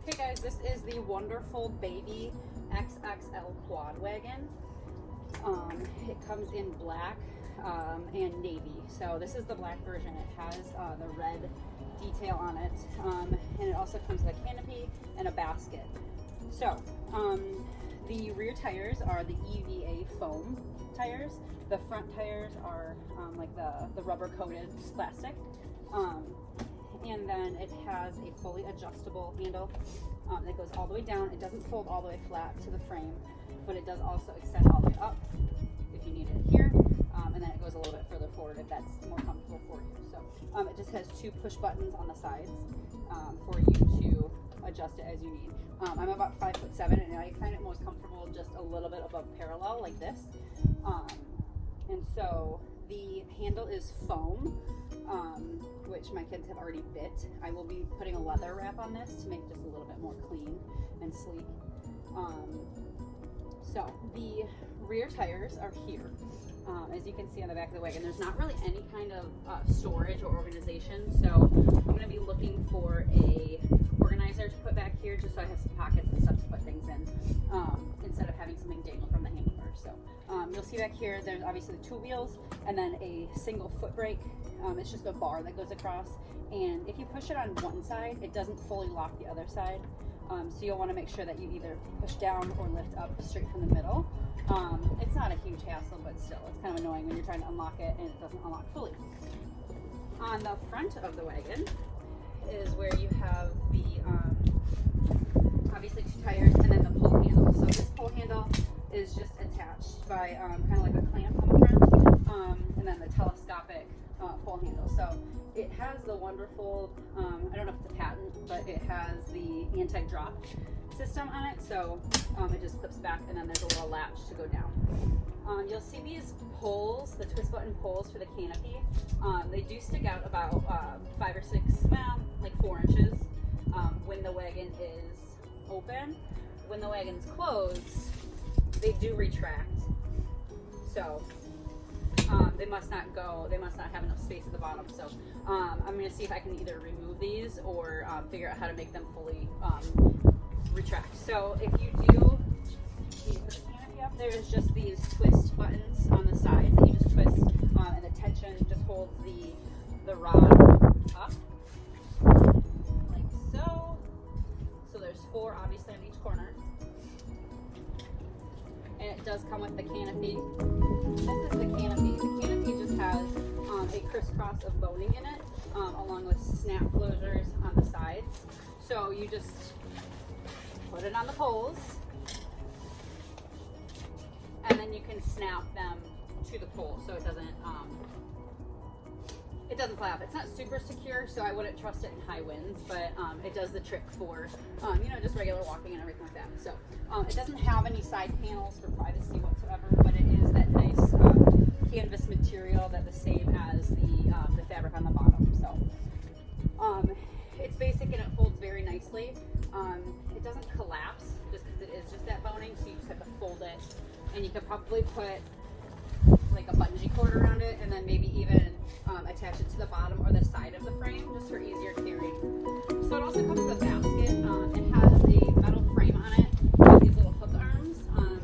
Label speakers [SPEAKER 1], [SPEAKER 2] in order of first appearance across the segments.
[SPEAKER 1] Hey guys, this is the Wonderfold Baby XXL Quad Wagon. It comes in black and navy. So this is the black version. It has the red detail on it, and it also comes with a canopy and a basket. So the rear tires are the EVA foam tires. The front tires are like the rubber coated plastic. And then it has a fully adjustable handle that goes all the way down. It doesn't fold all the way flat to the frame, but it does also extend all the way up if you need it here. And then it goes a little bit further forward if that's more comfortable for you. So it just has two push buttons on the sides for you to adjust it as you need. I'm about 5'7", and I find it most comfortable just a little bit above parallel like this. And so the handle is foam, which my kids have already bit. I will be putting a leather wrap on this to make it just a little bit more clean and sleek. So the rear tires are here. As you can see on the back of the wagon, there's not really any kind of storage or organization. So I'm going to be looking for a organizer to put back here just so I have some pockets and stuff to put things in instead of having something dangle from the handlebars. So you'll see back here, there's obviously the two wheels and then a single foot brake. It's just a bar that goes across, and if you push it on one side, it doesn't fully lock the other side. So you'll want to make sure that you either push down or lift up straight from the middle. It's not a huge hassle, but still, it's kind of annoying when you're trying to unlock it and it doesn't unlock fully. On the front of the wagon is where you have the obviously two tires and then the pull handle. So this pull handle is just attached by kind of like a clamp on the front, and then the telescopic pull handle. So it has the Wonderfold, I don't know if it's a patent, but it has the anti-drop system on it. So it just clips back, and then there's a little latch to go down. You'll see these poles, the twist button poles for the canopy. They do stick out about 5 or 6, well, like 4 inches when the wagon is open. When the wagon's closed, they do retract. So they must not have enough space at the bottom. So I'm going to see if I can either remove these or figure out how to make them fully retract. So if you do put the canopy up, there's just these twist buttons on the sides that you just twist, and the tension just holds the rod up like so. So there's 4 obviously on each corner. And it does come with the canopy. This is the canopy. The canopy just has a crisscross of boning in it, along with snap closures on the sides. So you just put it on the poles, and then you can snap them to the pole so it doesn't fly off. It's not super secure, so I wouldn't trust it in high winds, but it does the trick for just regular walking and everything like that. So it doesn't have any side panels for privacy whatsoever, but it is that nice canvas material that the same as the fabric on the bottom. So it's basic and it folds very nicely. It doesn't collapse just because it is just that boning, so you just have to fold it, and you could probably put like a bungee cord around it, and then maybe even attach it to the bottom or the side of the frame just for easier carrying. So it also comes with a basket. It has a metal frame on it with these little hook arms on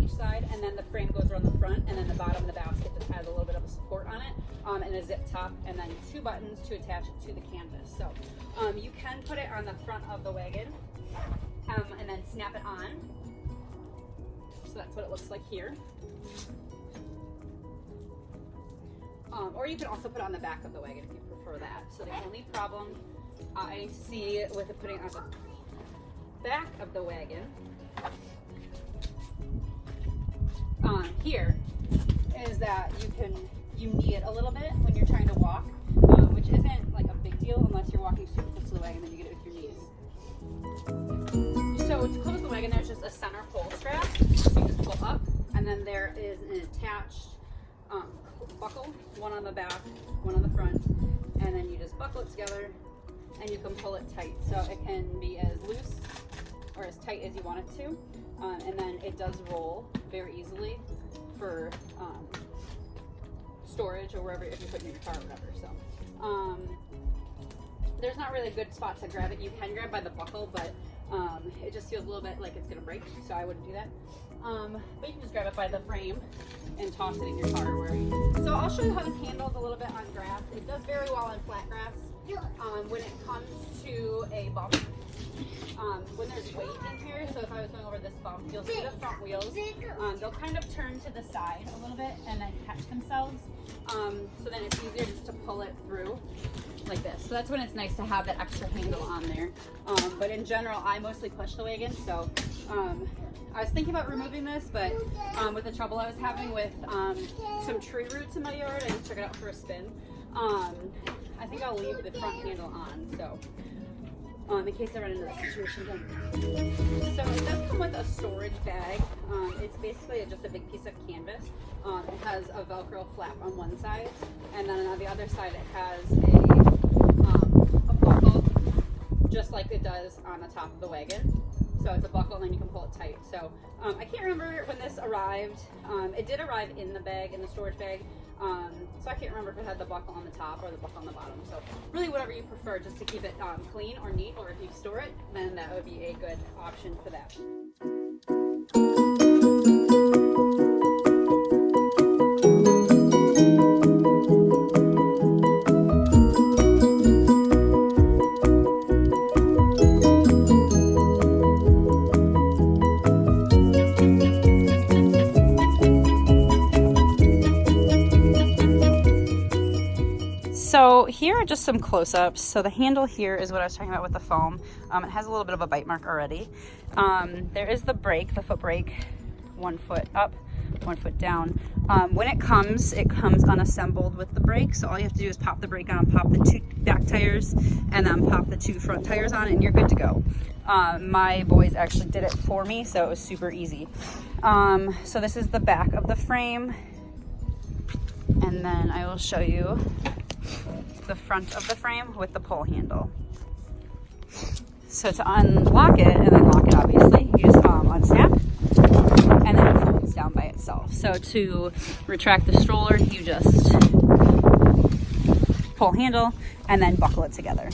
[SPEAKER 1] each side, and then the frame goes around the front, and then the bottom of the basket just has a little bit of a support on it, and a zip top, and then 2 buttons to attach it to the canvas. So you can put it on the front of the wagon and then snap it on. So that's what it looks like here. Or you can also put it on the back of the wagon if you prefer that. So the only problem I see with putting it on the back of the wagon here is that you knee it a little bit when you're trying to walk, which isn't like a big deal unless you're walking super close to the wagon, then you get it with your knees. So to close the wagon, there's just a center pole strap, so you just pull up, and then there is an attached buckle, one on the back, one on the front, and then you just buckle it together and you can pull it tight. So it can be as loose or as tight as you want it to, and then it does roll very easily for storage or wherever, if you put it in your car or whatever. So there's not really a good spot to grab it. You can grab by the buckle, but it just feels a little bit like it's gonna break, so I wouldn't do that. But you can just grab it by the frame and toss it in your car. So I'll show you how this handles a little bit on grass. It does very well on flat grass. When it comes to a bump, when there's weight in here, so if I was going over this bump, you'll see the front wheels. They'll kind of turn to the side a little bit and then catch themselves. So then it's easier just to pull it through like this. So that's when it's nice to have that extra handle on there. But in general, I mostly push the wagon. So I was thinking about removing this, but with the trouble I was having with some tree roots in my yard, I just took it out for a spin. I think I'll leave the front handle on, so in case I run into that situation again. So it does come with a storage bag. It's basically just a big piece of canvas. It has a Velcro flap on one side, and then on the other side it has a buckle, just like it does on the top of the wagon. So it's a buckle and then you can pull it tight. So I can't remember when this arrived. It did arrive in the bag, in the storage bag. So I can't remember if it had the buckle on the top or the buckle on the bottom. So really whatever you prefer, just to keep it clean or neat, or if you store it, then that would be a good option for that. So here are just some close-ups. So the handle here is what I was talking about with the foam. It has a little bit of a bite mark already. There is the brake, the foot brake, 1 foot up, 1 foot down. When it comes unassembled with the brake. So all you have to do is pop the brake on, pop the 2 back tires, and then pop the 2 front tires on, and you're good to go. My boys actually did it for me, so it was super easy. So this is the back of the frame. And then I will show you the front of the frame with the pull handle. So to unlock it and then lock it, obviously, you just unsnap and then it folds down by itself. So to retract the stroller, you just pull handle and then buckle it together.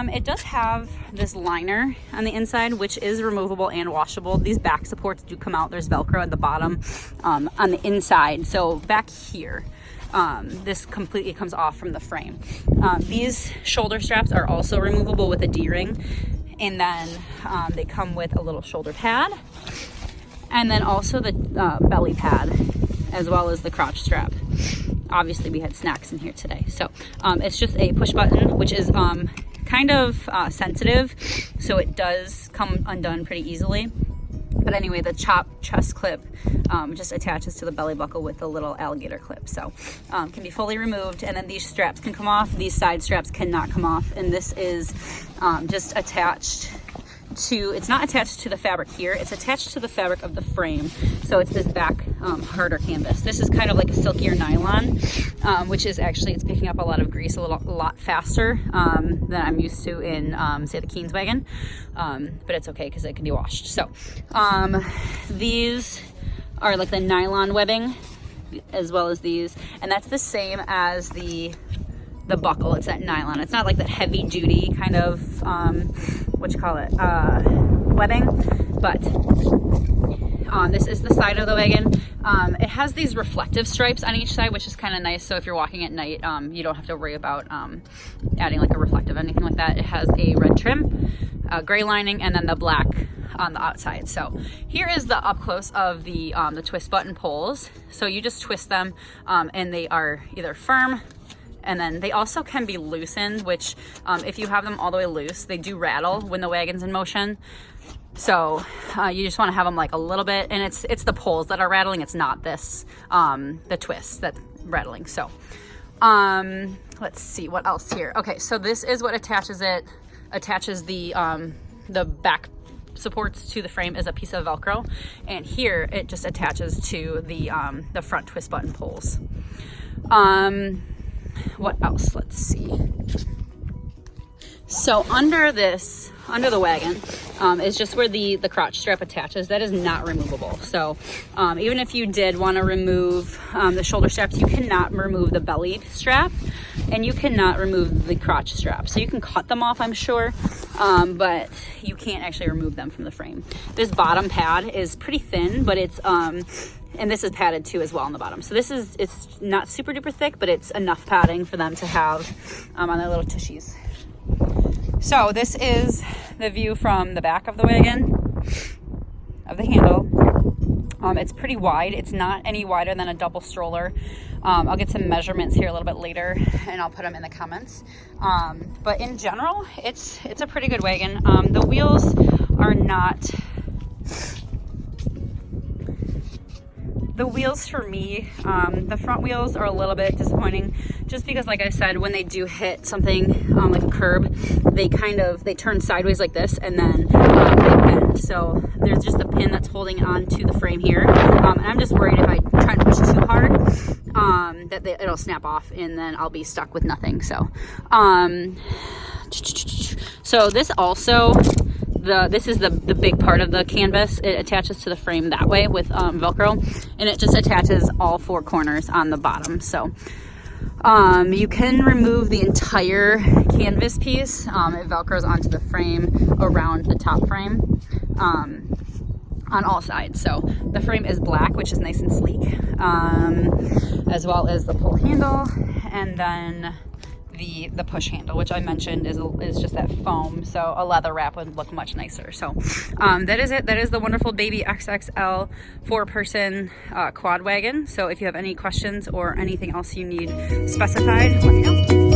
[SPEAKER 1] It does have this liner on the inside, which is removable and washable. These back supports do come out. There's Velcro at the bottom on the inside. So back here, this completely comes off from the frame. These shoulder straps are also removable with a D-ring, and then they come with a little shoulder pad, and then also the belly pad, as well as the crotch strap. Obviously we had snacks in here today. So it's just a push button, which is kind of sensitive, so it does come undone pretty easily. But anyway, the chest clip just attaches to the belly buckle with a little alligator clip, so can be fully removed. And then these straps can come off. These side straps cannot come off, and this is just attached to, it's not attached to the fabric here, it's attached to the fabric of the frame. So it's this back harder canvas. This is kind of like a silkier nylon, which is actually, it's picking up a lot of grease a lot faster than I'm used to in say the Keen's wagon, but it's okay because it can be washed. So these are like the nylon webbing, as well as these, and that's the same as the buckle. It's that nylon. It's not like that heavy duty kind of webbing, but this is the side of the wagon. It has these reflective stripes on each side, which is kind of nice. So if you're walking at night, you don't have to worry about adding like a reflective, anything like that. It has a red trim, a gray lining, and then the black on the outside. So here is the up close of the twist button pulls. So you just twist them, and they are either firm, and then they also can be loosened, which if you have them all the way loose, they do rattle when the wagon's in motion. So you just want to have them like a little bit, and it's the poles that are rattling. It's not this, the twist that's rattling. So let's see what else here. Okay, so this is what attaches it. Attaches the back supports to the frame is a piece of Velcro, and here it just attaches to the front twist button poles. What else? Let's see. So under the wagon is just where the crotch strap attaches. That is not removable. So even if you did want to remove the shoulder straps, you cannot remove the belly strap. and you cannot remove the crotch straps. So you can cut them off, I'm sure, but you can't actually remove them from the frame. This bottom pad is pretty thin, but it's and this is padded too as well on the bottom. So this is, it's not super duper thick, but it's enough padding for them to have on their little tushies. So this is the view from the back of the wagon, of the handle. It's pretty wide. It's not any wider than a double stroller. I'll get some measurements here a little bit later, and I'll put them in the comments. But in general, it's a pretty good wagon. The wheels are not... The wheels for me, the front wheels are a little bit disappointing, just because, like I said, when they do hit something like a curb, they turn sideways like this, and then they bend. So there's just a pin that's holding on to the frame here, and I'm just worried if I try to push too hard, that it'll snap off, and then I'll be stuck with nothing. So, so this also. This is the big part of the canvas. It attaches to the frame that way with Velcro, and it just attaches all 4 corners on the bottom. So you can remove the entire canvas piece. It Velcros onto the frame around the top frame on all sides. So the frame is black, which is nice and sleek, as well as the pull handle, and then the push handle, which I mentioned is just that foam, so a leather wrap would look much nicer. So that is it. That is the Wonderfold Baby XXL 4-person quad wagon. So if you have any questions or anything else you need specified, let me know.